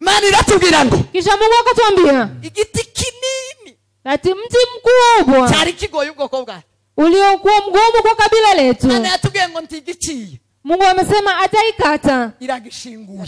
Mani ratubwira ngo kisha Mungu akatuambia igiti kinini ati mti mkubwa cyari kigoye ubwoko bwacu uliokuwa mgumu kwa kabila letu. Mani yatubwiye ngo ntigiciye. Mungu amesema ataikata. Iragishinguye.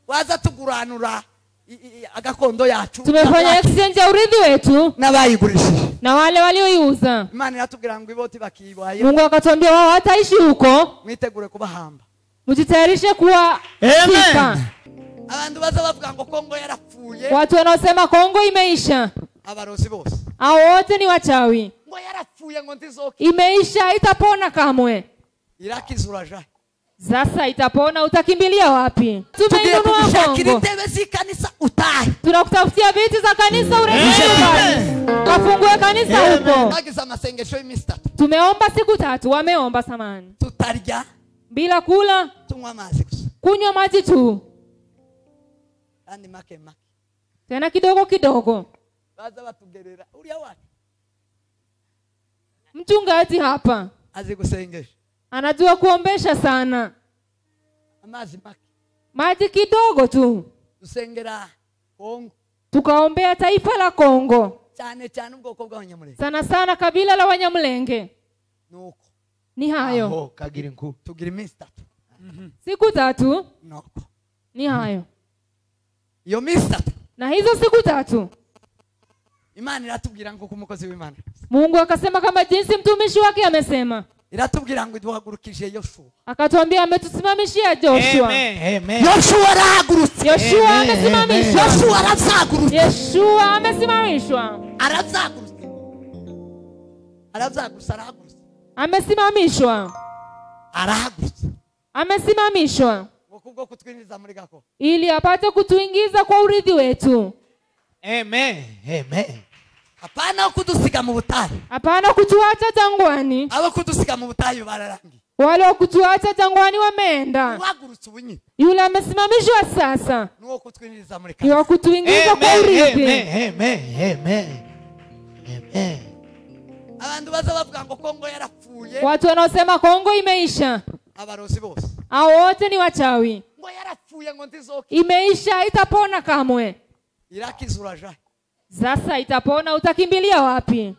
Waza tuguranura agakondo yacu. Tumefanya exchange ya urithi wetu n'abayigurishije na wale walioiuza. Imana yatubwira ngo iboti bakibaye. Mungu akatuambia wao wataishi huko. Mwitegure kubahamba. Mujitayarishe kuwa sifa. Abantu baza bavuga ngo Kongo yarapfuye. Watu wanaosema Kongo imeisha. Abarozi bose. Hao wote ni wachawi. Ngo yarapfuye ngo ndizoki. Imeisha itapona kamwe. Irakizuraje. Sasa itapona utakimbilia wapi? Tumeinunua Kongo. Tunakutafutia viti za kanisa urejee nyumbani. Kafungue kanisa huko. Tumeomba siku 3, wameomba samani. Tutarya bila kula, tunywa maji. Kunywa maji tu. Andi make make. Tena kidogo kidogo. Baza batugerera. Uriya wapi? Mchungaji hapa. Azigusengesha. Anajua kuombesha sana. Amazi make. Maji kidogo tu. Tusengera Kongo. Tukaombea taifa la Kongo. Cyane cyane ubwoko bw'Abanyamulenge. Sana sana kabila la Wanyamulenge. Nuko. Ni hayo. Aho kagira inku. Tugira iminsi 3. Siku 3. Nuko. Ni hayo. Iyo minsi 3. Na hizo siku 3. Imana iratubwira ngo kumukozi w'Imana. Mungu akasema kama jinsi mtumishi wake amesema. Iratubwira ngo iduhagurukije Yoshua. Akatuambia ametusimamishia Joshua. Amen. Yoshua arahagurutse. Yoshua amesimamishwa. Yoshua arazagurutse. Yoshua amesimamishwa. Arazagurutse. Arazagurutse arahagurutse. Amesimamishwa. Arahagurutse. Amesimamishwa. Kubwo kutwinjiza muri gako. Ili apate kutuingiza kwa urithi wetu. Amen. Amen. Hapana kutusiga mu butayu. Hapana kutuacha jangwani. Abo kutusiga mu butayu bararangi. Wale kutuacha jangwani wameenda. Wagurutse ubunyi. Yule amesimamishwa sasa. Nuko kutwinjiza muri kanisa. Yo kutuingiza kwa urithi. Amen. Amen. Amen. Abantu baza bavuga ngo Kongo yarapfuye. Watu wanaosema Kongo imeisha. Abarozi bose. Hao wote ni wachawi. Ngo yarapfuye ngo ndizoki. Imeisha itapona kamwe. Irakizuraje. Sasa itapona utakimbilia wapi?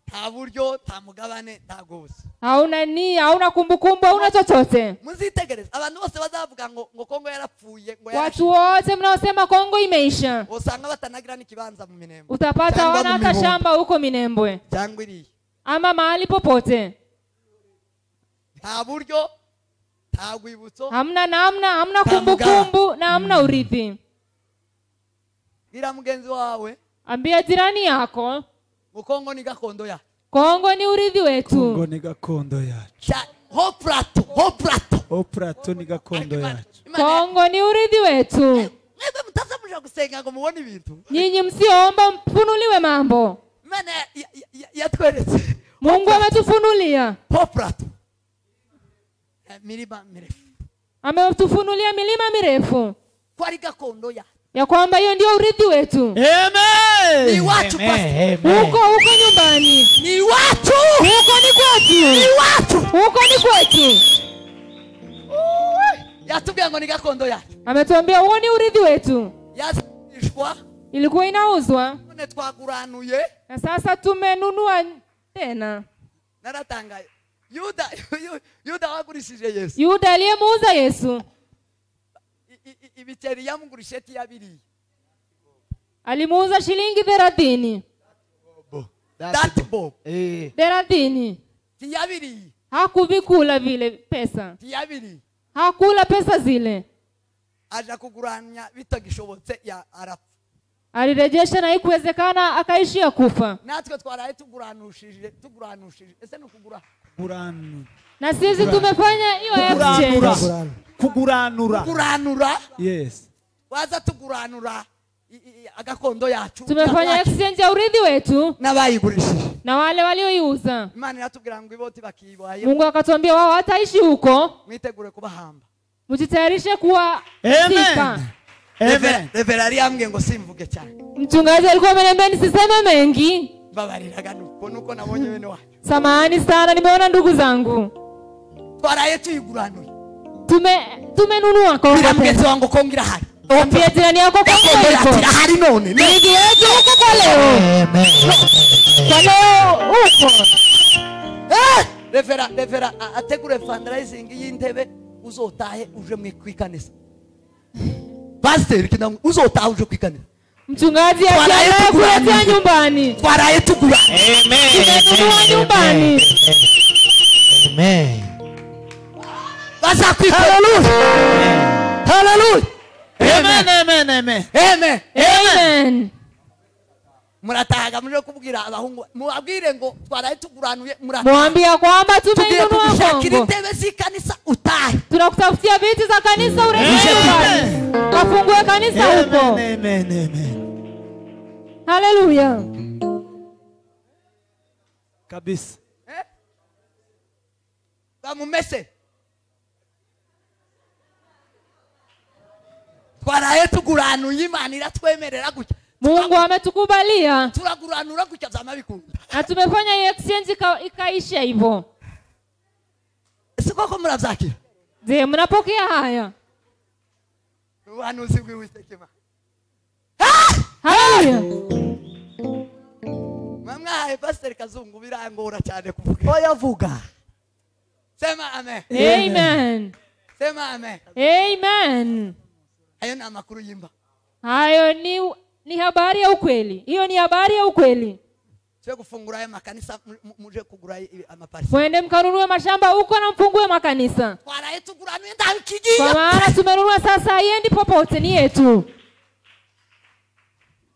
Nta buryo, nta mugabane, nta gose. Hauna ni, hauna kumbukumbu, hauna chochote. Muzitegereza abantu bose bazavuga ngo Kongo yarapfuye ngo watu wote mnaosema Kongo imeisha. Usanga batanagira n'ikibanza mu Minembwe. Utapata wana hata shamba huko Minembwe. Cyangwa iri. Ama mahali popote. Nta buryo, nta gwibutso. Hamna namna, hamna kumbukumbu na hamna urithi. Gira mugenzi wawe. Ambia jirani yako. Kongo ni gakondo ya. Kongo ni urithi wetu. Kongo ni gakondo yacu. Hoprato ni gakondo yacu. Kongo ni urithi wetu. Mwebe mutazamuja gusenga ngo mubone ibintu. Nyinyi msiomba mfunuliwe mambo. Imana yatweretse. Mungu ametufunulia. Hoprato. Milima mirefu. Ametufunulia milima mirefu. Kwa gakondo ya. Ya kwamba hiyo ndio urithi wetu. Amen. Ni watu huko nyumbani. Ni watu. Huko ni kwetu. Ni watu. Huko ni kwetu. Yatubwira ngo ni gakondo ya. Ametuambia huo ni urithi wetu. Yazishwa. ilikuwa inauzwa none twaguranuye na sasa tumenunua tena. Naratangaye Yuda wagurishije Yesu. Yuda aliyemuuza Yesu ibiceri yamugurishije tiyabiri. Alimuuza shilingi 30. That bob. 30. Tiyabiri. Hakuvikula vile pesa. Tiyabiri. Hakula pesa zile. Aja kuguranya bitagishobotse ya arapfa. Alirejesha na ikuwezekana akaishia kufa. Natwe twaraye tuguranushije. Ese no kugura. Na sisi tumefanya hiyo exchange. Kuguranura. Yes. Waza tuguranura agakondo yacu. Tumefanya exchange ya urithi wetu n'abayigurishije. Na wale walioiuza. Imana iratubwira ngo iboti bakibaye. Mungu akatuambia wao hataishi huko. Mwitegure kubahamba. Mujitayarishe kuwa sika. Reverari ambwe ngo simvuge cyane. Mchungaji alikuwa ameniambia nisiseme mengi. Babariraga nuko nabonye bene wacu. Samahani sana, nimeona ndugu zangu. Twaraye tuyiguranura. Tumenunua kwa mgezi wangu kongira hari. Ambia jirani yako kongira hari none. Nigi yetu huko kwa leo. Kwa leo huko. Revera ategure fundraising y'intebe uzotahe uje mwikanisa. Pastor kinangu uzotahe uje kwikanisa. Mchungaji akakuletea nyumbani. Twaraye tugura. Tumenunua nyumbani. Amen. Basa kwiko. Hallelujah. Hallelujah. Amen. Murataga muje kubwira abahungu mubabwire ngo twaraye tuguranuye mwambia kwamba tumenunua Kongo. Intebe zikanisa utahe. Tunakutafutia viti za kanisa urejee. Kafungue kanisa huko. Amen. Hallelujah. Kabisa. Bamumese. Twaraye tuguranuye Imana iratwemerera gutya. Mungu ametukubalia. Turaguranura gutya zama bikunda. Na tumefanya exchange ikaisha hivyo. Siko ko murazakira. Je, mnapokea haya? Uhanuzi bw'Uwiteka. Haleluya. Mamwa Pastor Kazungu birangora cyane kuvuga. Oya vuga. Sema amen. Amen. Sema amen. Amen. Hayo ni amakuru yimba. Hayo ni habari ya ukweli. Hiyo ni habari ya ukweli. Sio kufungura ya makanisa muje kugura amaparcela. Mwende mkanunue mashamba huko na mfungue makanisa. Twaraye tuguranuye ndakigiye. Kwa maana tumenunua sasa haiendi popote, ni yetu.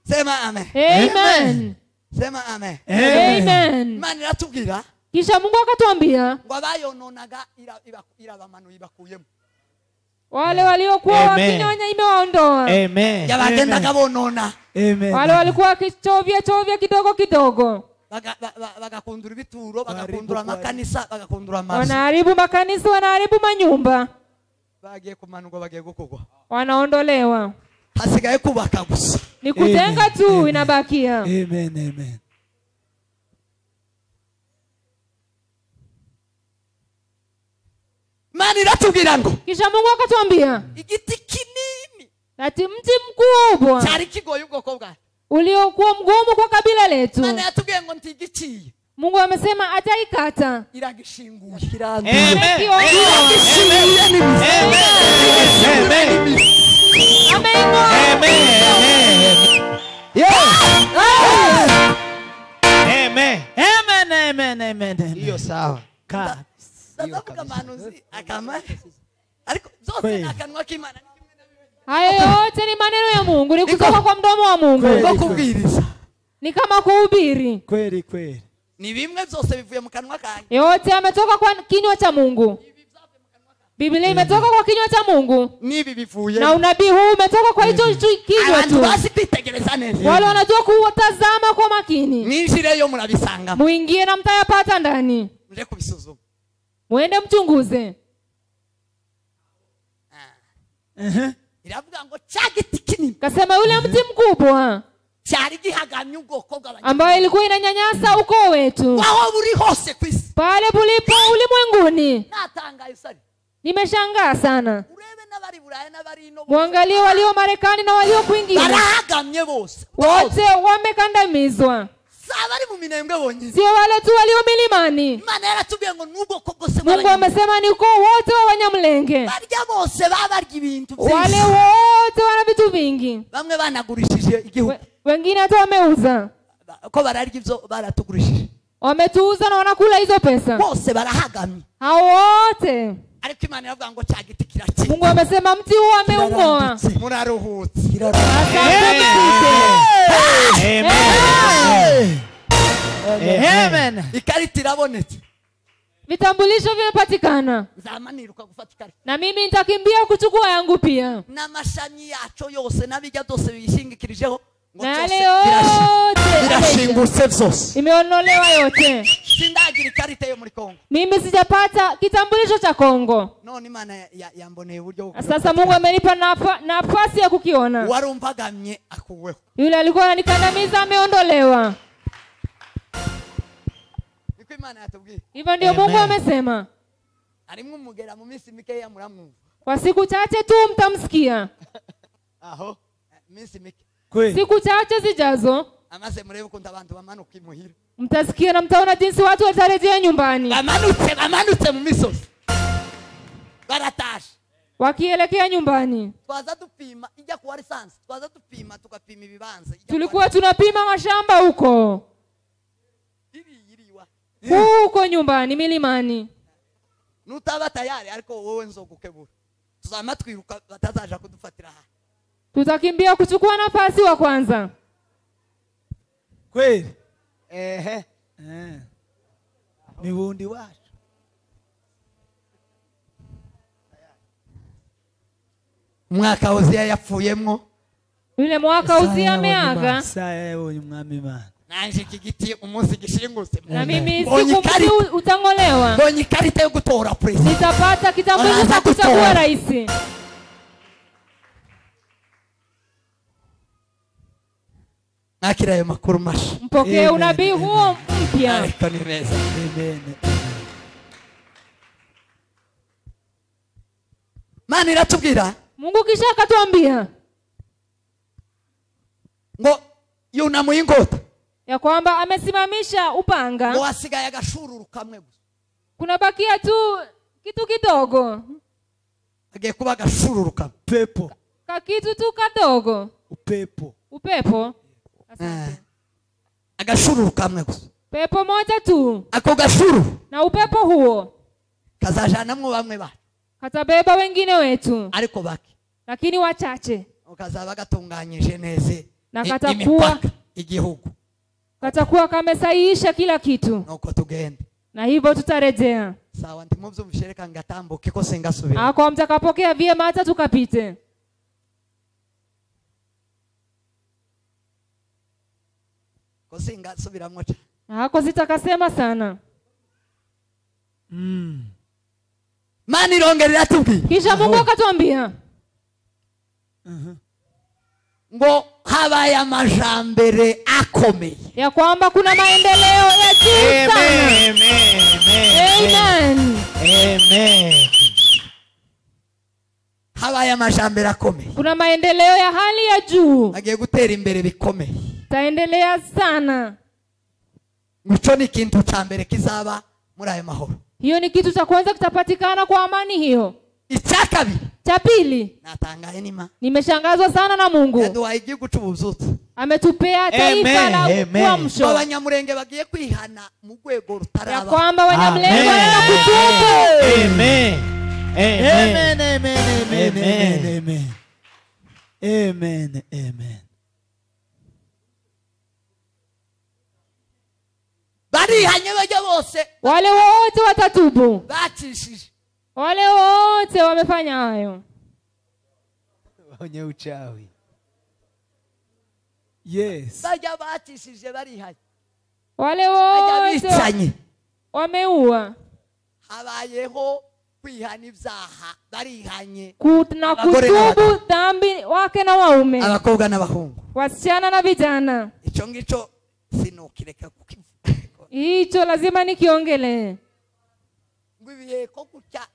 Sema amen. Amen. Sema amen. Amen. Imana iratubwira. Kisha Mungu akatuambia ngo abayononaga irabamanu ibakuyemo. Wale waliokuwa wakinyonya imewaondoa. Amen. Yabagendaga bonona. Amen. Wale walikuwa kichovya kidogo kidogo. Bagakundura ibituro, bagakundura makanisa, bagakundura amazi. Wanaharibu makanisa, wanaharibu manyumba. Bagiye kumanurwa, bagiye gukugwa. Wanaondolewa. Hasigaye kubaka gusa. Ni kujenga tu inabakia. Amen. Mani iratubwira ngo. Kisha Mungu akatuambia Igiti kinini. ati mti mkubwa. Cyari kigoye ubwoko bwacu. Uliokuwa mgumu kwa kabila letu. Mana yatubwiye ngo ntigiciye. Mungu amesema ataikata. Iragishinguye. Amen. Amen. Hiyo sawa. Ndavuga manuzi akama. Ariko zote nakanwa k'Imana. Hayo yote ni maneno ya Mungu, ni kutoka kwa mdomo wa Mungu. Ngo kubwiriza. Ni kama kuhubiri. Kweli. Ni bimwe byose bivuye mu kanwa kanjye. Yote ametoka kwa kinywa cha Mungu. Biblia imetoka kwa kinywa cha Mungu. Nibi bivuye. Na unabii huu umetoka kwa hicho kinywa tu. Abantu basi kwitegereza neza. Wale wanajua kutazama kwa makini. Ninjireyo murabisanga. Muingie na mtayapata ndani. Mje kubisuzuma. Muende mchunguze. Iravuga ngo cyagiti kinini. Kasema yule mti mkubwa cyari gihagamye ubwoko bw'abantu. ambayo ilikuwa inanyanyasa ukoo wetu. Waho buri hose kwisi. Pale bulipo ulimwenguni. Natangaye sari. Nimeshangaa sana. Urebe Muangalie walio Marekani na walio kwingine. Barahagamye bose. Wote wamekandamizwa. Sio wale tu walio milimani. Mungu amesema ni kwa wote wa Wanyamulenge. Wale wote wana vitu vingi. Wengine hata wameuza. Wametuuza na wanakula hizo pesa. Hao wote. Mungu amesema mti huu ameung'oa. Amen. Ikarita irabonetse. Vitambulisho vimepatikana. Na mimi nitakimbia kuchukua yangu pia. Na mashami yacho yose nabijya byose bishingikirijeho. Na yale yote birashingutse byose. Imeonolewa yote. Sindagira ikarita yo muri Kongo. Mimi sijapata kitambulisho cha Kongo. None Imana yamboneye uburyo. Sasa Mungu amenipa nafasi ya kukiona. Warumvagamye akuweho. Yule alikuwa ananikandamiza ameondolewa. Hivyo ndio Mungu amesema. Kwa siku chache tu mtamsikia. Siku chache zijazo mtasikia na mtaona jinsi watu watarejea nyumbani. Wakielekea nyumbani. Tulikuwa tunapima mashamba huko. Huko nyumbani milimani. Nutaba tayari ariko wowe nzogukebura. Tuzama twiruka batazaja kudufatira aha. Tutakimbia kuchukua nafasi wa kwanza. Kweli? Mibundi wacu. Mwaka Uzia yapfuyemwo. Yule mwaka Uzia ameaga. Saya yabonye umwami Imana. Nanje kigiti umunsi gishingutse. Na mimi siku utangolewa. Bonye karita yo gutora president. Nitapata kitambulisho cha kuchagua rais. Nakira yo makuru mashi. Mpokee unabii huo mpya. Amen. Mani ratubwira. Mungu kisha akatuambia ngo yunamuye ingota. Ya kwamba amesimamisha upanga. Ngo asigaye agashururu kamwe gusa. Kuna bakia tu kitu kidogo. Agiye kuba agashururu kamwe. Pepo. Ka kitu tu kadogo. Upepo. Asante. Agashururu kamwe gusa. Pepo moja tu. Ako gashuru. Na upepo huo kazajanamwo bamwe ba. Katabeba wengine wetu. Ariko baki. Lakini wachache. Ukazaba gatunganyije neze. Na katakuwa igihugu. Katakuwa kamesaisha kila kitu. Nuko tugende. Na hivyo tutarejea. Sawa ndimuvyo mshereka ngatambuke ko sengasubira. Ako mtakapokea vyema hata tukapite. Ko sengasubira mocha. Ako zitakasema sana. Mani rongerera tubi. Kisha Mungu akatuambia. Ngo habaye amajambere akomeye. Ya kwamba kuna maendeleo ya juu sana. Amen. Habaye amajambere akomeye. Kuna maendeleo ya hali ya juu. Agiye gutera imbere bikomeye. Taendelea sana. Mucho ni kintu cha mbere kizaba muri ayo mahoro. Hiyo ni kitu cha kwanza kitapatikana kwa amani hiyo. Ichakabi. Cha pili. Natangaye nima. Nimeshangazwa sana na Mungu. Yaduha igihugu cy'ubuzutu. Ametupea taifa la uamsho. Abanyamulenge bagiye kwihana mu rwego rutaraba. Ya kwamba Wanyamulenge wanaenda kutubu. Amen. Barihanye bajya bose. Wale wote watatubu. Bachishije. Wale wote wamefanya hayo. Wenye uchawi. Yes. Bajya bachishije barihanye. Wale wote wameua. Habayeho kwihana ibyaha barihanye. Na kutubu dhambi wake na waume. Abakobwa n'abahungu. Wasichana na vijana. Icho ngicho sinokireka kukivuga. Hicho lazima nikiongelee. Ngwibiye ko gutya.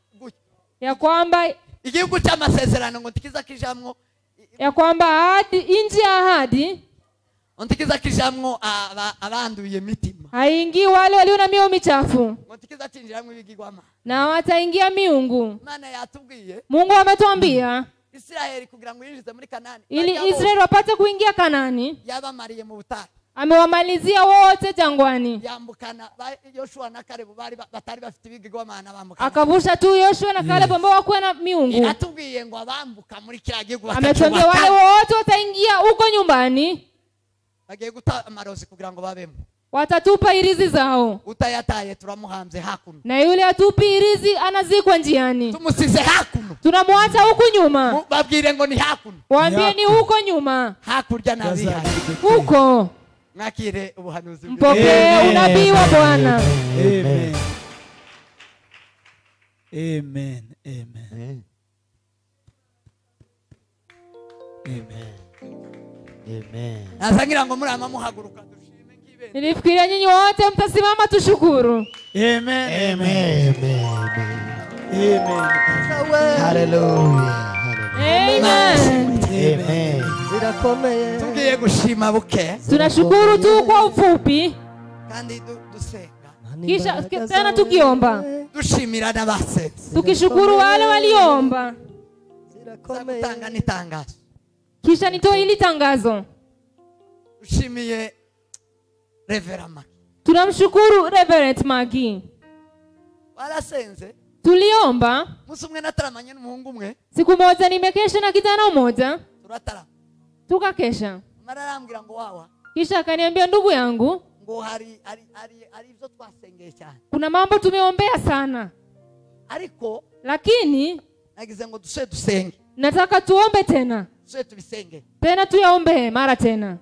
Ya kwamba igihugu cy'amasezerano ngo ntikiza kijamwo ya kwamba ahadi, nchi ya ahadi ntikiza kijamwo abanduye mitima, haingii wale walio na mioyo michafu, ngo ntikiza cinjiramwo ibigirwamana. na wataingia miungu. Imana yatubwiye Mungu ametuambia Israeli kugira ngo yinjize muri Kanani, ili Israeli wapate kuingia Kanani, yabamariye mu butayu, amewamalizia wote jangwani. yambukana Yoshua na Kalebu bari batari bafite ibigirwamana, bambukana Akavusha tu Yoshua na Kalebu ambao hawakuwa na miungu. yatubwiye ngo abambuka muri kiriya gihugu Ametuambia wale wote wataingia huko nyumbani, bagiye guta amarozi kugira ngo babemo. watatupa irizi zao, Utayataye turamuhambye hakuno, na yule atupi irizi anazikwa njiani. tumusize hakuno, Tunamwacha huku nyuma, babwire ngo ni hakuno, waambie ni huko nyuma, hakurya nabihaye. huko Mwakire ubuhanuzi bwe. mpokee unabii wa Bwana. Amen. Amen. Amen. Amen. Amen. Nasangira ngo murama muhaguruka dushime nk'ibendera. Nilifikiria nyinyi wote mtasimama tushukuru. Amen. Amen. Amen. Hallelujah. Amen. Amen. Zirakomeye. Tugiye gushima buke Tunashukuru tu kwa ufupi, kandi dusenga, kisha tena tukiomba, dushimira n'abasenze. tukishukuru wale waliomba. Gutanga n'itangazo, Kisha nitoe hili tangazo. dushimiye Reverend. Tunamshukuru Reverend Magi. Warasenze Tuliomba musi umwe nataramanye n'umuhungu umwe, siku moja, nimekesha na kijana mmoja, turatara tukakesha. mara arambwira ngo wawa Kisha akaniambia, ndugu yangu, ngo hari ibyo twasengeye cyane, kuna mambo tumeombea sana, ariko lakini nagize ngo dusenge, nataka tuombe tena tubisenge. tena, tuyaombee mara tena.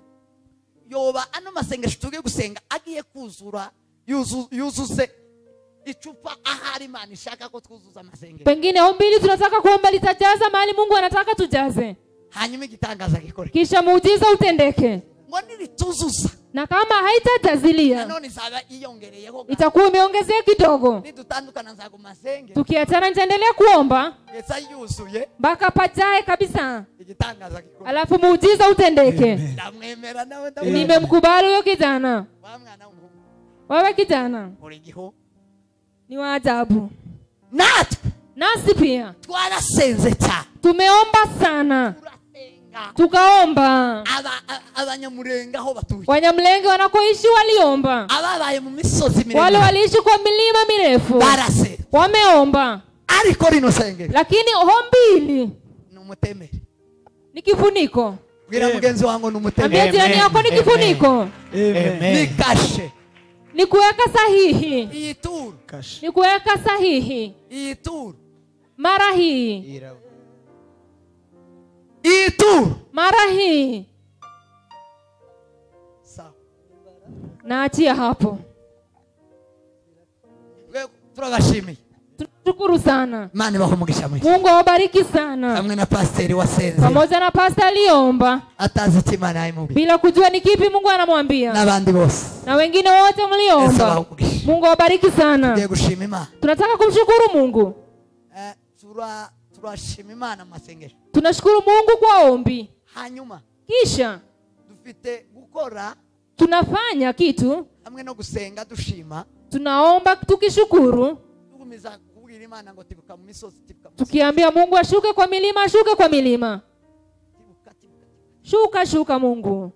Yoba ano masengesho tugiye gusenga agiye kuzura yuzuze icupa ahari Imana ishaka ko twuzuza amasengesho, Pengine ombi hili tunataka kuomba litajaza mahali Mungu anataka tujaze, hanyuma igitangaza gikore, kisha muujiza utendeke. ngo nirituzuza Na kama haitajazilia, nanone izaba iyongereyeho, itakuwa imeongezea kidogo. nidutandukana nzaguma senge, Tukiachana nitaendelea kuomba ngeza yuzuye mpaka pajae kabisa, igitangaza gikore. alafu muujiza utendeke. Ndamwemera nawe Nimemkubali huyo kijana. wa mwana w'umuhungu Wewe kijana uri giho, ni wa ajabu. natwe Nasi pia twarasenze cyane, tumeomba sana, turasenga. tukaomba. Abanyamurenga aho batuye, Wanyamlenge wanakoishi waliomba, ababaye mu misozi wale miremire waliishi kwa milima mirefu barase, wameomba, ariko rino sengero lakini ombi hili ni umutemeri. ni kifuniko. Bwira mugenzi wangu ni umutemeri, Ambia jirani yako ni kifuniko, ni kashe. ni kuweka sahihi, Iyi turu, ni kuweka sahihi. iyi turu, Mara hii, iyi turu. mara hii, Sawa, naachia hapo. turabashimiye, Tunashukuru sana. Imana ibahe umugisha mwinshi, Mungu awabariki sana. hamwe na pasiteri wasenze Pamoja na pasta aliomba atazi icyo Imana yamubwiye, bila kujua ni kipi Mungu anamwambia, n'abandi bose. na wengine wote Yesu abahe mliomba. umugisha. Mungu awabariki sana. Tugiye gushima Imana, Tunataka kumshukuru Mungu. turashima Imana mu masengesho, Tunashukuru Mungu kwa ombi, hanyuma kisha dufite gukora tunafanya kitu, hamwe no gusenga dushima, tunaomba tukishukuru, tugumiza kubwira Imana ngo tibuka mu misozi, tibuka mu misozi, tukiambia Mungu ashuke kwa milima, ashuke kwa milima, tibuka, tibuka. shuka shuka Mungu.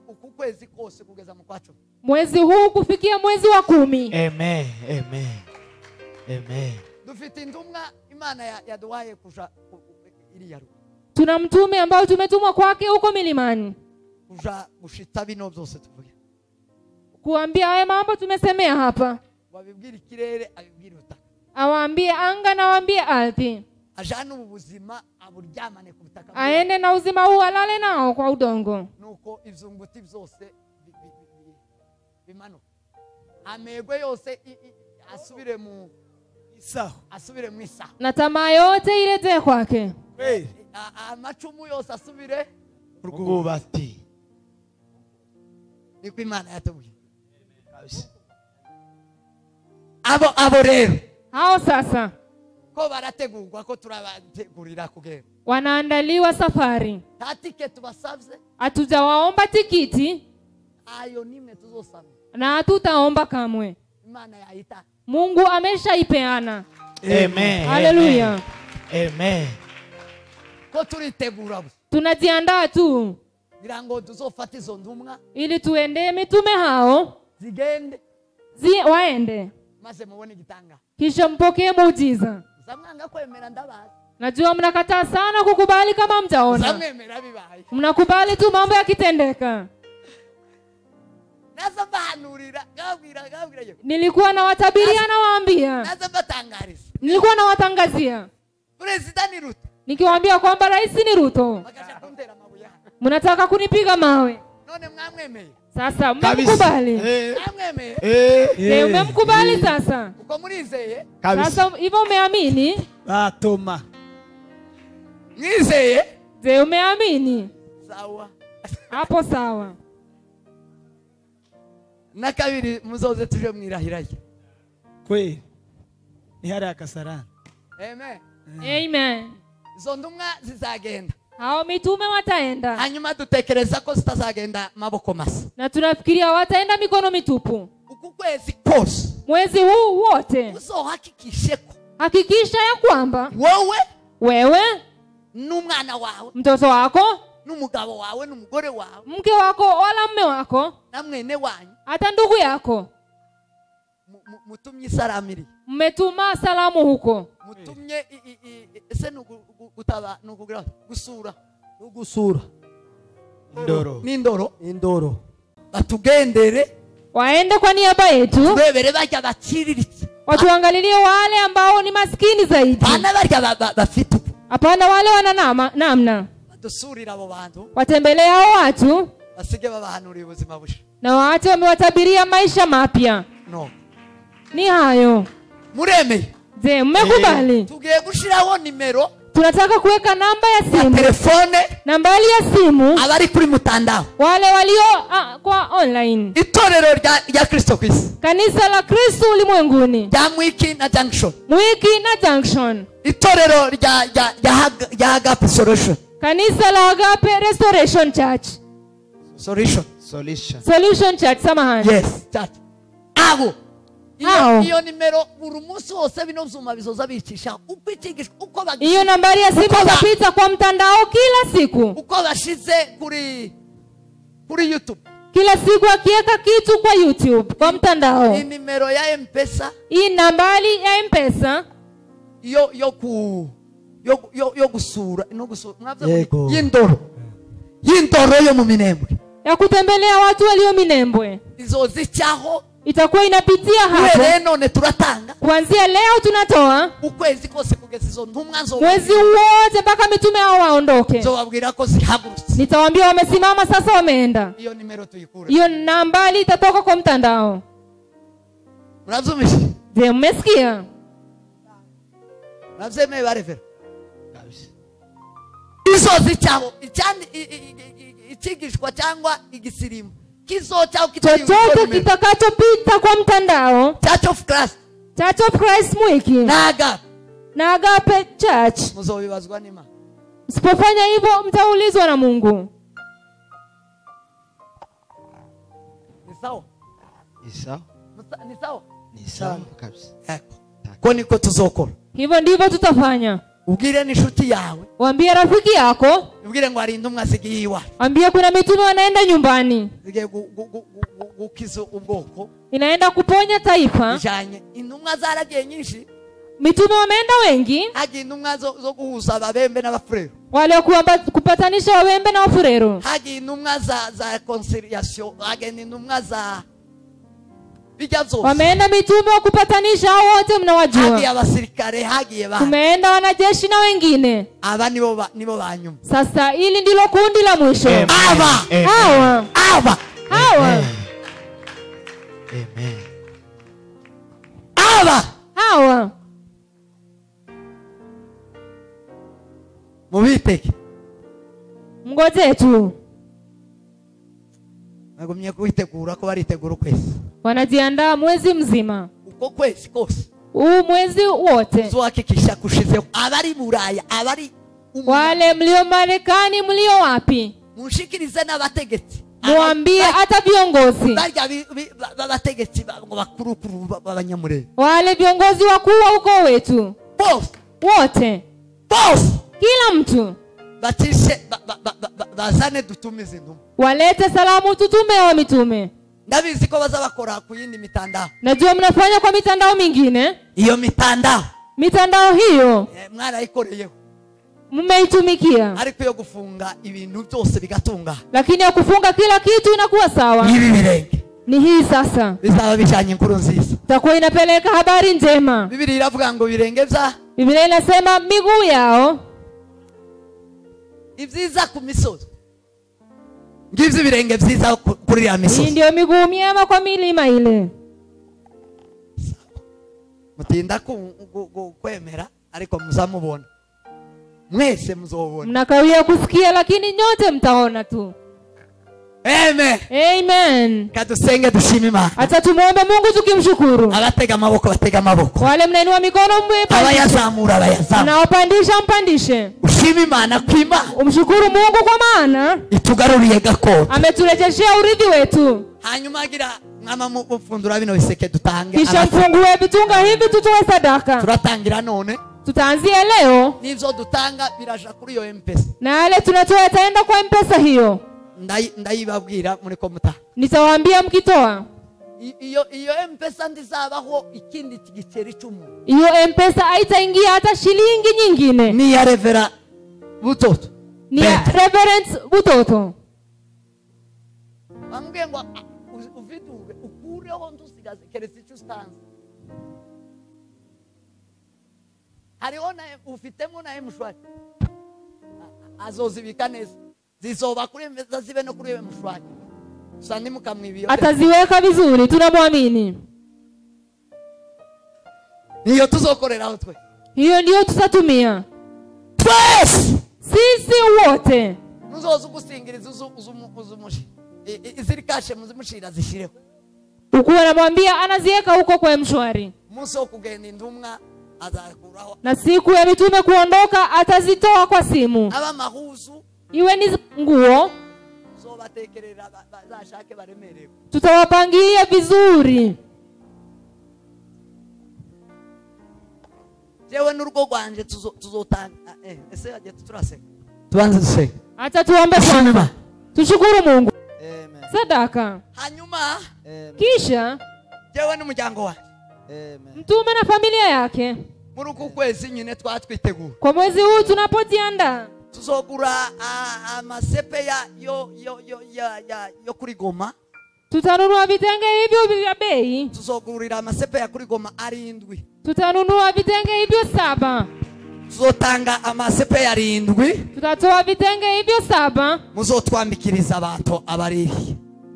Uku kwezi kose kugeza mu kwa 10, Mwezi huu kufikia mwezi wa 10, Amen. Amen. Amen. dufite indumwa Imana yaduhaye kuja iriya rugo, tuna mtume ambao tumetumwa kwake huko milimani kuja gushita bino byose tuvuge, kuambia haya mambo tumesemea hapa, wabibwira ikirere, abibwira ubutaka, awaambie anga na awaambie ardhi, ajana ubu buzima aburyamane ku butaka, aende na uzima huu alale nao kwa udongo, nuko ivyunguti byose bimanuka, amegwe yose asubire mu isaho, na tamaa yote iletee kwake, amacumu yose asubire Rwubati. niko Imana yatubwiye. Abo rero hao sasa ko barategurwa ko turabategurira kugenda. Wanaandaliwa safari. Nta tiketi basavye. Hatujawaomba tikiti. Ayo nimwe tuzosaba. Na hatutaomba kamwe. Imana yaita. Mungu ameshaipeana. Amen. Haleluya. Amen. Ko turitegura. Tunajiandaa tu. Ngira ngo tuzofata izo ndumwa ili tuende mitume hao zigende waende maze mubone igitanga kisha mpokee muujiza. Zamwanga kwemera ndabaza. Najua mnakataa sana kukubali kama mtaona. Zamwemera bibaye. Mnakubali tu mambo yakitendeka. Naza bahanurira gabwira yo. Nilikuwa na watabiria na waambia. Naza batangariza. Nilikuwa na watangazia. President ni Ruto. Nikiwaambia kwamba rais ni Ruto. Bakasha kuntera mabuya. Mnataka kunipiga mawe. None mwamwemeye. Sasa mmemkubali. Mwamwemeye. Umemkubali sasa. Uko murizeye? Sasa hivyo umeamini? Batoma. Mwizeye? Je, umeamini? Sawa. Hapo sawa. Na kabiri muzoze tuje mwirahiraye. Kweli. Ni hara Kasarani. Amen. Amen. Izo ndumwa zizagenda. Hao mitume wataenda. Hanyuma dutekereza ko zitazagenda maboko masa. Na tunafikiria wataenda mikono mitupu. Uku kwezi kose. Mwezi huu wote. Uzohakikishe ko. Hakikisha ya kwamba wewe n'umwana wawe, mtoto wako, n'umugabo wawe, n'umugore wawe, mke wako wala mume wako, na mwene wanyu, hata ndugu yako, mutumye isalamiri. Mmetuma salamu huko. Mutumye ese nugutaba nukugira gusura. Indoro. Batugendere. Waende kwa niaba yetu. Turebere bajya baciriritse. Watuangalilie wale ambao ni maskini zaidi. Bana barya bafite. Hapana wale wana namna. Badusurira abo bantu. Watembelee hao watu. Basige babahanura ubuzima busha. Na waache wamewatabiria maisha mapya. No. Ni hayo. Mureme. Je, mmekubali? Tugiye gushiraho nimero. Tunataka kuweka namba ya simu. Telefone. Nambari ya simu. Abari kuri mutandao. Wale walio kwa online. Itorero rya Kristo kwisi. Kanisa la Kristo ulimwenguni. Ya Mwiki na Junction. Mwiki na Junction. Itorero rya Agape Solution. Kanisa la Agape Restoration Church. Solution Church, samahani. Yes, church. Abo. Iyo nimero buri munsi wose bino vyuma bizoza bicisha ukwikigisha uko bagisha. Iyo nambari ya simu zapita kwa mtandao kila siku. Uko bashize kuri YouTube. Kila siku akiweka kitu kwa YouTube, kwa mtandao. Hii nimero ya M-Pesa. Hii nambari ya M-Pesa. Yo gusura, Yindoro yo mu Minembwe. Ya kutembelea watu walio Minembwe. Izozichaho. Itakuwa inapitia hapo. Wewe none turatanga. Kuanzia leo tunatoa. Ukwezi kose kugeza izo ntumwa nzo. Mwezi wote mpaka mitume hao waondoke. Nzobabwira ko zihagurutse. Nitawaambia wamesimama sasa wameenda. Iyo nimero tuyikura. Hiyo nambari itatoka kwa mtandao. Mnazumisha? Je, mmesikia? Nazeme barefera. Izozichaho ikigishwa cyangwa igisirimu. Chochote kitakachopita kwa mtandao. Church of Christ Mwiki. Na Agape Church. Muzobibazwa n'Imana. Msipofanya hivyo mtaulizwa na Mungu. Ni sawa kabisa. Kwa niko tuzokora. Hivyo ndivyo tutafanya. Ugire nishuti yawe. Waambie rafiki yako. Ugire ngo ari ndumwa zigiwa. Waambie kuna mitume wanaenda nyumbani. Zige gukiza ubwoko. Inaenda kuponya taifa. Ijanye indumwa zaragiye nyinshi. Mitume wameenda wengi. Haji indumwa zo guhuza ababembe n'abafurero. Wale kupatanisha wabembe na wafurero. Haji indumwa za conciliation, haji indumwa za wameenda mitume wa kupatanisha hao wote mnawajua. Hagiye abasirikare, hagiye ba. Tumeenda wanajeshi na wengine. Aba nibo banyuma. Sasa hili ndilo kundi la mwisho. Hawa. Amen. Hawa. Mubiteke. Mgoje tu. Nagumye kuitegura ko baritegura kwezi. Wanajiandaa mwezi mzima. Uko kwezi kose. mwezi wote. Zuhakikisha kushizeho abari Buraya, abari Wale mlio Marekani, mlio wapi, munshikirize n'abategetsi, muambie hata viongozi, barya babategetsi bakuru b'abanyamurenge, wale viongozi wakuu huko wetu wote, kila mtu batishe bazane dutumize ndum, walete salamu tutume wa mitume. ndabizi ko bazabakora ku yindi mitandao, najua mnafanya kwa mitandao mingine. Iyo mitandao hiyo mwaraikoreyeho, mmeitumikia, ariko yo gufunga ibintu byose bigatunga, lakini ya kufunga kila kitu inakuwa sawa. Ibi birenge ni hii sasa bizaba bijanye inkuru nziza, takuwa inapeleka habari njema. Biblia iravuga ngo birenge vya, Biblia inasema miguu yao ivyiza ku misozi, ngivyo birenge vyiza kuri ya misozi. Ndio miguu myema kwa milima ile. Mutinda kwemera ariko muzamubona, mwese muzobona. Mnakawia kusikia lakini nyote mtaona tu. Amen. Amen. Kadusenge dushime Imana. Acha tumuombe Mungu tukimshukuru. Abatega amaboko batega amaboko. Wale mnainua mikono mwepandishe. Abayazamura bayazamura. Naopandisha mpandishe. Ushime Imana kwima. Umshukuru Mungu kwa maana itugaruriye gakondo. Ameturejeshea urithi wetu. Hanyuma agira mwama mufundura bino biseke dutange. Kisha mfungue vitunga hivi tutoe sadaka. Turatangira none. Tutaanzia leo. Nivyo dutanga biraja kuri yo M-Pesa. Na yale tunatoa taenda kwa M-Pesa hiyo. Ndayibabwira muri ko muta. Nitawaambia mkitoa. Iyo M-Pesa ndizabaho ikindi giceri cy'umu. Iyo M-Pesa haitaingia hata shilingi nyingine. Ni ya Reverend Butoto. Ni ya Reverend Butoto. Bambwiye ngo uviduge ukureho ndusigaze keretse icyo ustanze. Hariho na ufitemo na M-Shwari. Azozibika neza. Zizoba kuri M-Pesa zibe no kuri M-Shwari. Sandi mukamwibiyo. Ataziweka vizuri, tunamwamini. Niyo tuzokoreraho twe. Hiyo ndio tutatumia. Sisi wote. Muzoza gusingiriza uzumushi. Izirikashe muzimushira zishireho. Ukuwa namwambia anaziweka huko kwa M-Shwari. Muso kugenda indumwa azakuraho. Na siku ya mitume kuondoka atazitoa kwa simu. Aba mahuzu. Iwe ni nguo. Zobatekerera bazashake baremerewe. Tutawapangia vizuri. Jewe n'urugo rwanje tuzotanga ese aje turase. Tuanze se. Acha tuombe kwanza. Tushukuru Mungu. Amen. Sadaka. Hanyuma kisha jewe n'umuryango wa. Amen. Mtume na familia yake. Muri uku kwezi nyine twatwitegura. Kwa mwezi huu tunapojiandaa tuzogura amasepe yo kuri Goma. Tutanunua vitenge hivyo vya bei. Tuzogurira amasepe ya kuri Goma 7. Tutanunua vitenge hivyo 7. Tuzotanga amasepe ya 7. Tutatoa vitenge hivyo 7. Muzotwambikiriza abantu abari.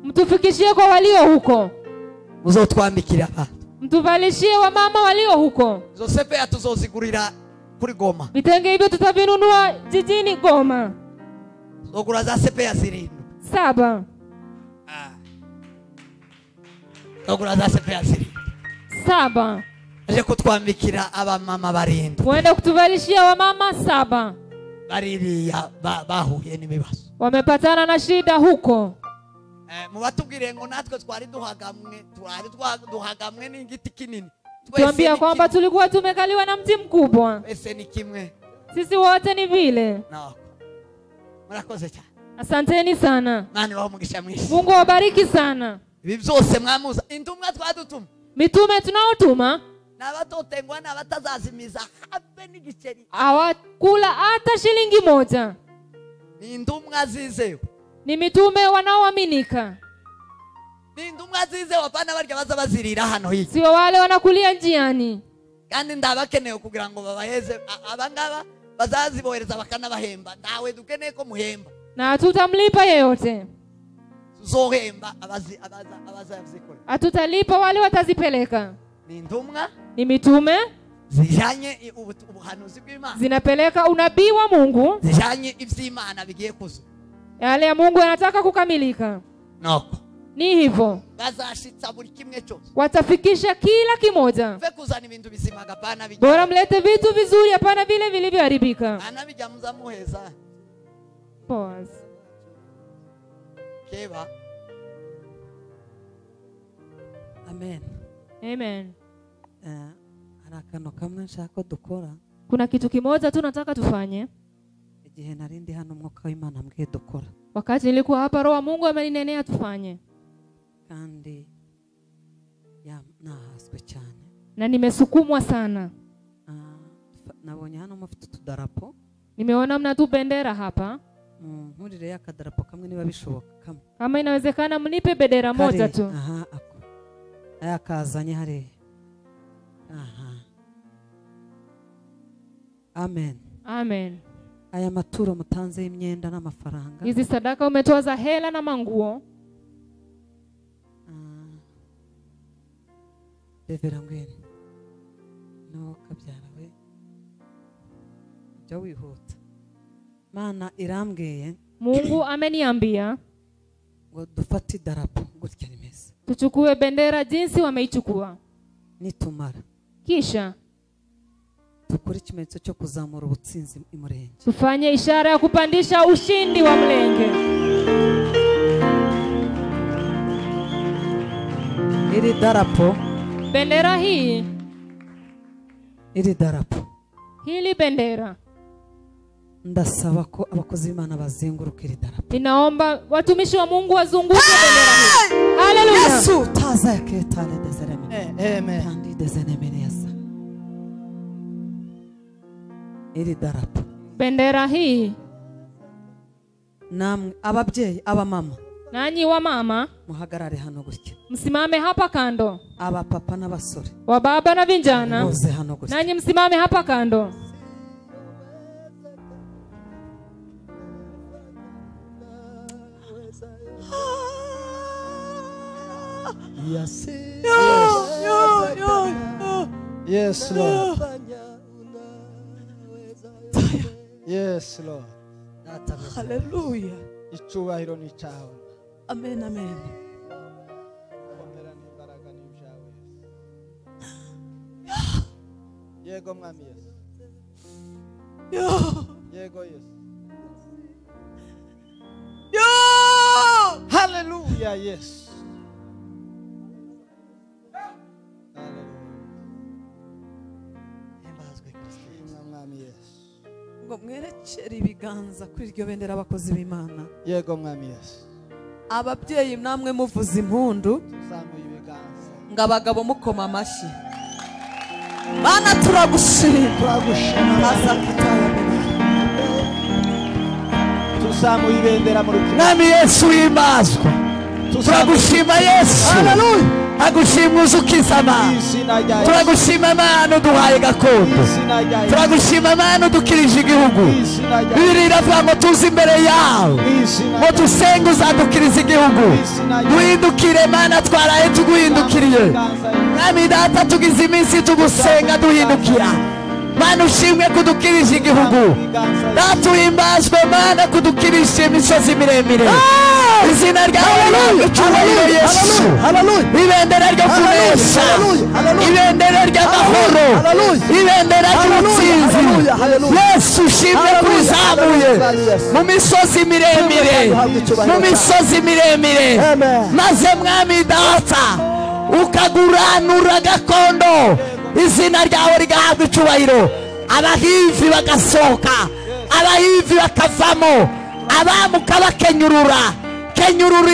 Mtufikishie kwa walio huko. Muzotwambikira abantu. Mtuvalishie wa mama walio huko. Zo sepe ya tuzozigurira kuri Goma. Vitenge hivyo tutavinunua jijini Goma. Tuzogura za sepe ya 7. Tuzogura za sepe ya 7. Aje kutwambikira aba mama 7. Wenda kutuvalishia wa mama 7. Baririya bahuye n'ibibazo. Wamepatana na shida huko. Mubatubwire ngo natwe twari duhagamwe n'igiti kinini. Tuambia kwamba tulikuwa tumekaliwa na mti mkubwa. Ese ni kimwe. Sisi wote ni vile. No. Murakoze cyane. Asanteni sana. Nani wao mugisha mwisi. Mungu awabariki sana. Ibi byose mwamuza intumwa twadutuma. Mitume tunaotuma n'abatotengwa n'abatazazimiza habe n'igiceri. Hawakula hata shilingi moja. Ni intumwa zizeyo. Ni mitume wanaoaminika. Ni intumwa zizeyo apana barya baza bazirira hano hiki. Sio wale wanakulia njiani. Kandi ndabakeneye kugira ngo babaheze abangaba bazazibohereza bakanabahemba. Nawe dukeneye ko muhemba. Na tutamlipa yeyote. Zohemba abazazikora. Atutalipa wale watazipeleka. Ni intumwa. Ni mitume. Zijanye ubuhanuzi bw'Imana. Zinapeleka unabii wa Mungu. Zijanye ivy'Imana bigiye kuzo. Yale ya Mungu yanataka kukamilika. Noko. Ni hivyo. Bazashitsa buri kimwe cyose. Watafikisha kila kimoja. Fe kuzana ibintu bizima gapana bijya. Bora mlete vitu vizuri hapana vile vilivyoharibika. Ana bijya muzamuheza. Pause. Keba. Amen. Amen. Hari akantu kamwe nshaka dukora. Kuna kitu kimoja tu nataka tufanye. Igihe narindi hano umwuka w'Imana ambwiye dukora. Wakati nilikuwa hapa Roho wa Mungu ameninenea tufanye. Kandi nahaswe cyane. Na nimesukumwa sana. Nabonye hano mufite tudarapo. Nimeona mnatu bendera hapa. Nkurire yakadarapo kamwe niba bishoboka kamwe. Kama inawezekana mnipe bendera moja tu. Aha, ako. Ayakazanye hare. Aha. Amen. Amen. Aya maturo mutanze y'imyenda n'amafaranga. Hizi sadaka umetoa za hela na manguo. Bevera ngwene. No kabyara we. Jya wihuta. Mana irambwiye. Mungu ameniambia Ngo dufate idarapo gutya rimeze. tuchukue bendera jinsi wameichukua. Nitumara. Kisha tukore ikimenyetso cyo kuzamura ubutsinzi imurenge. Tufanye ishara ya kupandisha ushindi wa Mlenge. Iri darapo. Bendera hii. Iri darapo. Hili bendera. Ndasaba ko abakozi b'Imana bazenguruka iri darapo. Ninaomba watumishi wa Mungu wazunguke bendera hii. Haleluya. Yesu taza yake tale dezereme. Amen. Kandi dezereme yasa. Iri darapo. Bendera hii. Namwe ababyeyi abamama. Nanyi wa mama muhagarare hano gutya. Msimame hapa kando. Aba papa n'abasore. Wa baba na vijana. Muze hano gutya. Nanyi msimame hapa kando. Yes. Yes, Lord. Yes, Lord. Hallelujah. Icyubahiro ni cyawe. Amen, amen. Yego mwami Yesu. Yego Yesu. Hallelujah, yes. Ngo mwerekere ibiganza kuri iryo bendera abakozi b'Imana. Yego mwami Yesu. Ababyeyi namwe muvuza impundu. Tuzamuye ibiganza. Ngo abagabo mukoma amashyi. Bana turagushima. Tuzamuye ibendera mu rukiko. Mwami Yesu himbazwa. Turagushima Yesu. Hallelujah. Agushima uzukiza amana. Turagushima amana uduhaye gakondo. Turagushima amana udukirije igihugu. Bibiri iravuga ngo tuze imbere yawe ngo dusenge uzadukiriza igihugu. Duhindukire mana twaraye tuguhindukiriye. Mwami data tugize iminsi tugusenga duhindukira. Mana ushimwe kudukirije igihugu. Data uhimbazwe mana kudukirije imisozi miremire. Izina ryawe ricyubahiro Yesu. Ibendera ryo kunesha. Ibendera ry'amahoro. Ibendera ry'ubutsinzi. Yesu ushimwe kuzamuye mu misozi miremire. Mu misozi miremire. Maze mwami data ukaguranura gakondo. Izina ryawe rigahabwa icyubahiro. Abahivi bagasohoka. Abahivi bakavamo. Abamuka bakenyurura. Kenyurura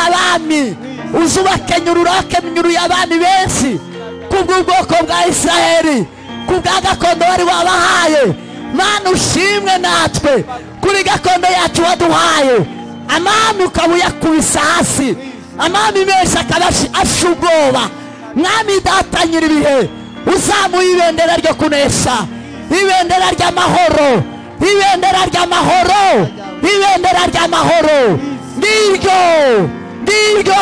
abami. Uzubakenyurura bakenyuruye abami benshi kubw'ubwoko bwa Isiraheli kubwa gakondo wari wabahaye. Mana ushimwe natwe kuri gakondo yacu waduhaye. Amami ukaba uyakubisa hasi. Amami menshi akaba ashubwoba. Mwami data nyiribihe uzamuye ibendera ryo kunesha. Ibendera ry'amahoro. Ibendera ry'amahoro. Ibendera ry'amahoro. Ndiryo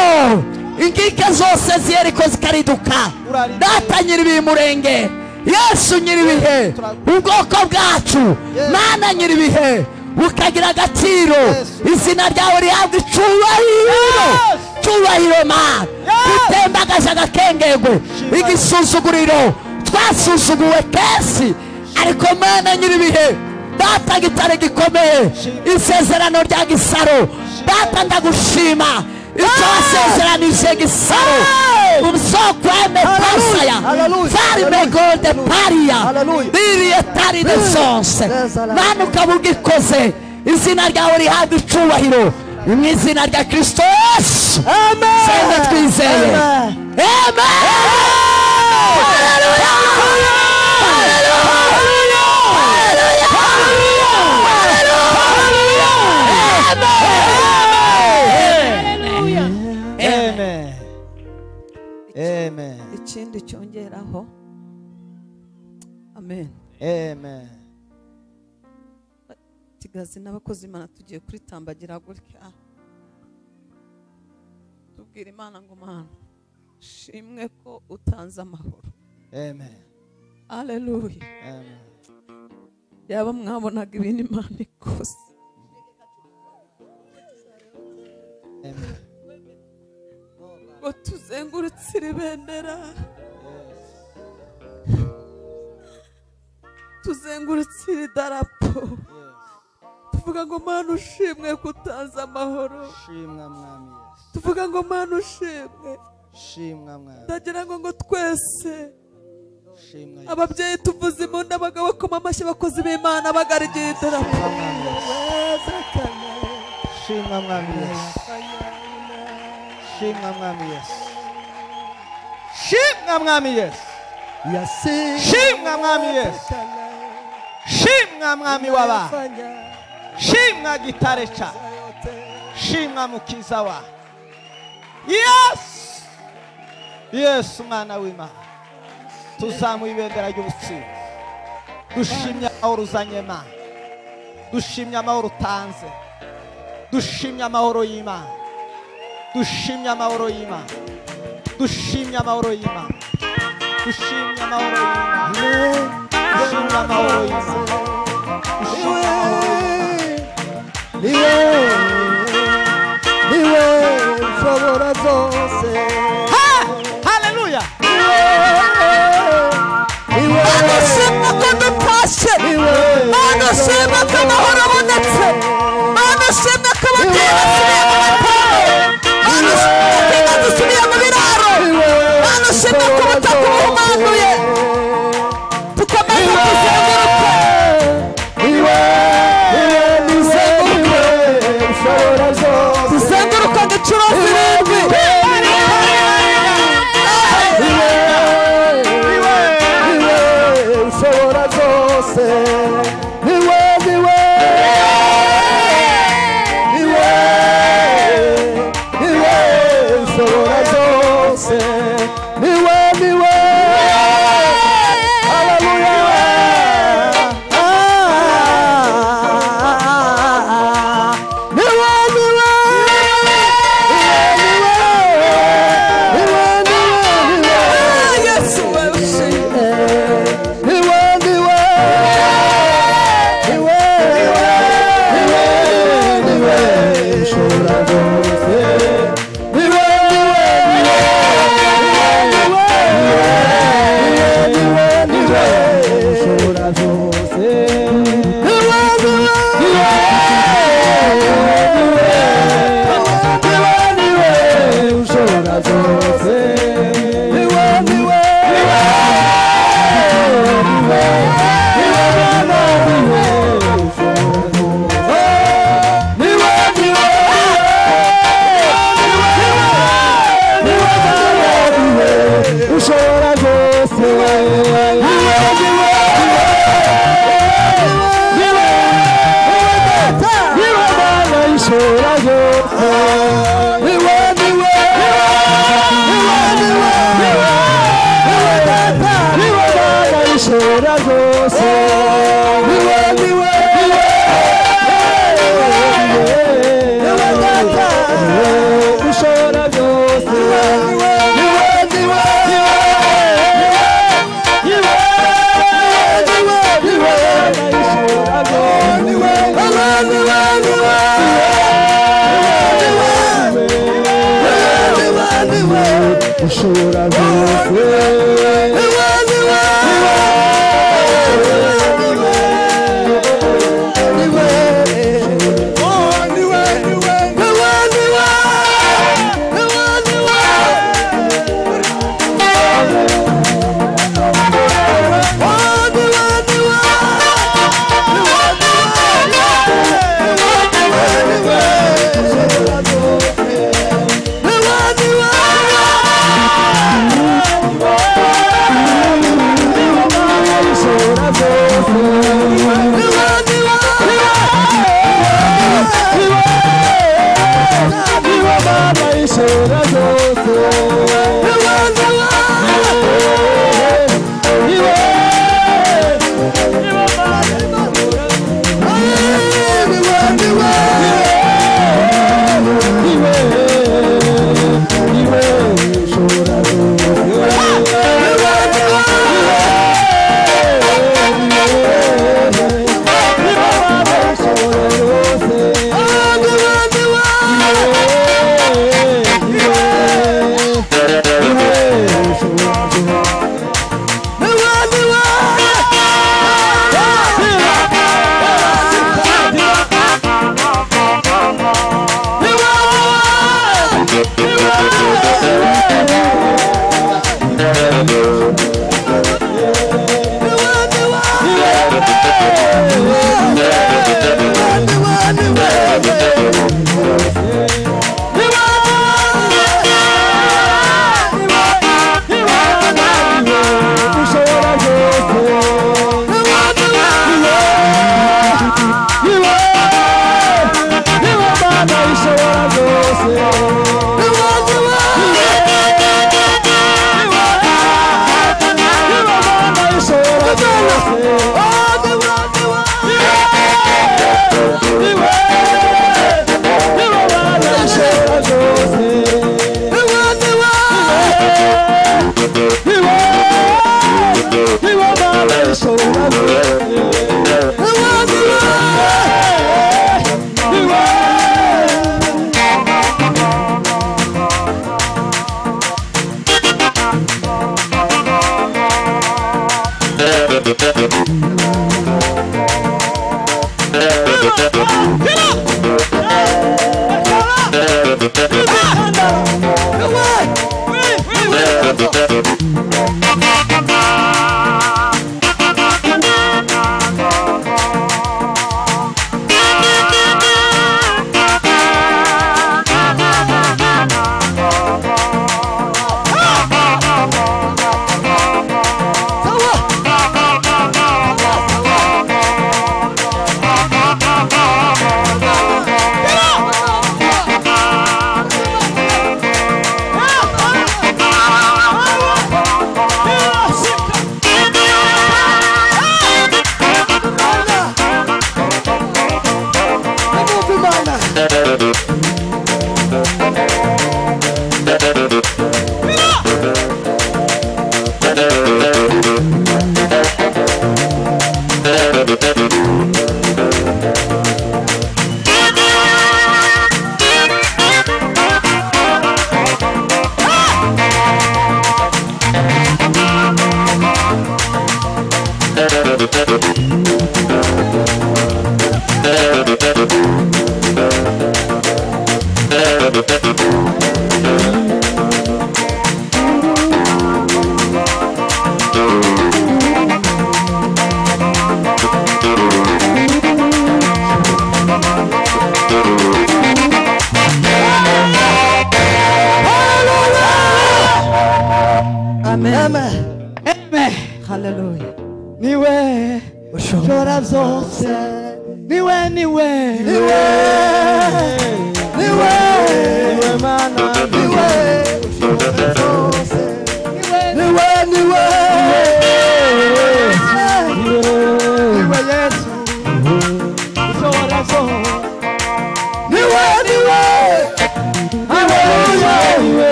ingike zose ziyeriko zikariduka. Data nyiribihe murenge. Yesu nyiribihe ubwoko bwacu. Mana nyiribihe bukagira agaciro. Izina ryawe rihabwa icyubahiro. mana dutembagaje agakengegwe igisuzuguriro twasuzuguwe kesi ariko mana nyiribihe data gitare gikomeye isezerano rya Gisaro data ndagushima icyo wasezeranije Gisaro umsoko pasaya farime gode paria biriye tari de sonse mana ukabugikoze izina ryawe rihabwa icyubahiro mu izina rya Kristo Yesu senga twizeye amen haleluya Amen. ikindi cyongeraho amen Amen. tigazi n'abakozi Imana tugiye kuritambagira gutya tubwira Imana ngo Mana shimwe ko utanze amahoro. Amen. Haleluya. Amen. Yaba mwabonaga ibindi Imana ikoze. Amen. Ngo tuzengurutse ibendera, tuzengurutse idarapo, tuvuga ngo Mana ushimwe ko utanze amahoro. Shimwa mwami Yesu. Tuvuga ngo Mana ushimwe. Shimwa mwami. Ndagira ngo twese Shimwa ababyeyi tuvuze impundu, abagabo bakoma amashyi, abakozi b'Imana bagarigiye idarapo. Shimwa mwami Yesu. Shimwa mwami Yesu. Shimwa mwami Yesu. Shimwa mwami Yesu. Shimwa mwami w'aba. Shimwa gitare cha. Shimwa mukiza wa. Yes. Yes mwana w'Imana. Tuzamuye ibendera ry'ubutsinzi. Dushimye amahoro uzanye Imana. Dushimye amahoro utanze. Dushimye amahoro y'Imana. Dushimye amahoro y'Imana. Dushimye amahoro y'Imana. Dushimye amahoro y'Imana. Dushimye amahoro y'Imana. Niwe ushobora zose. Haleluya. Mana ushimwe ko dutashye. Mana ushimwe ko amahoro abonetse. Mana ushimwe ko ababyeyi basubiye mu matongo. Mana ushimwe ko inka zisubiye mu biraro. Mana ushimwe ko ubutaka buhumanuye. Tukomeze tuzenguruke. Tuzenguruke inshuro zirindwi. Ushobora zose. Niwe niwe niwe niwe ushobora zose. Niwe niwe haleluya. Niwe niwe niwe Yesu wewe. Niwe niwe niwe niwe niwe ushobora zose. Niwe niwe ushobora byose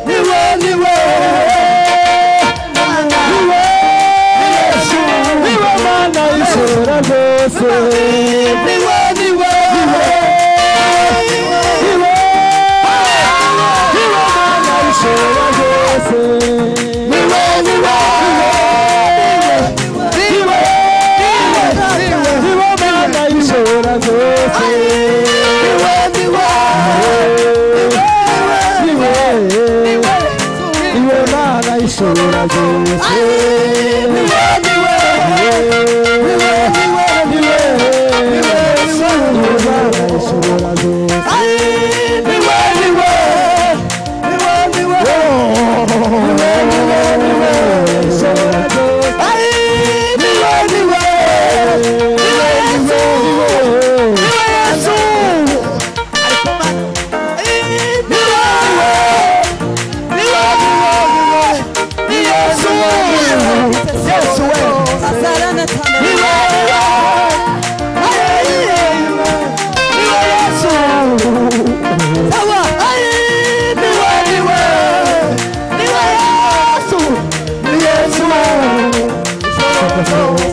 Niwe zose niwe niwe Mana ishobora zose niwe niwe Mana ishobora zose niwe Mana ishobora zose Oh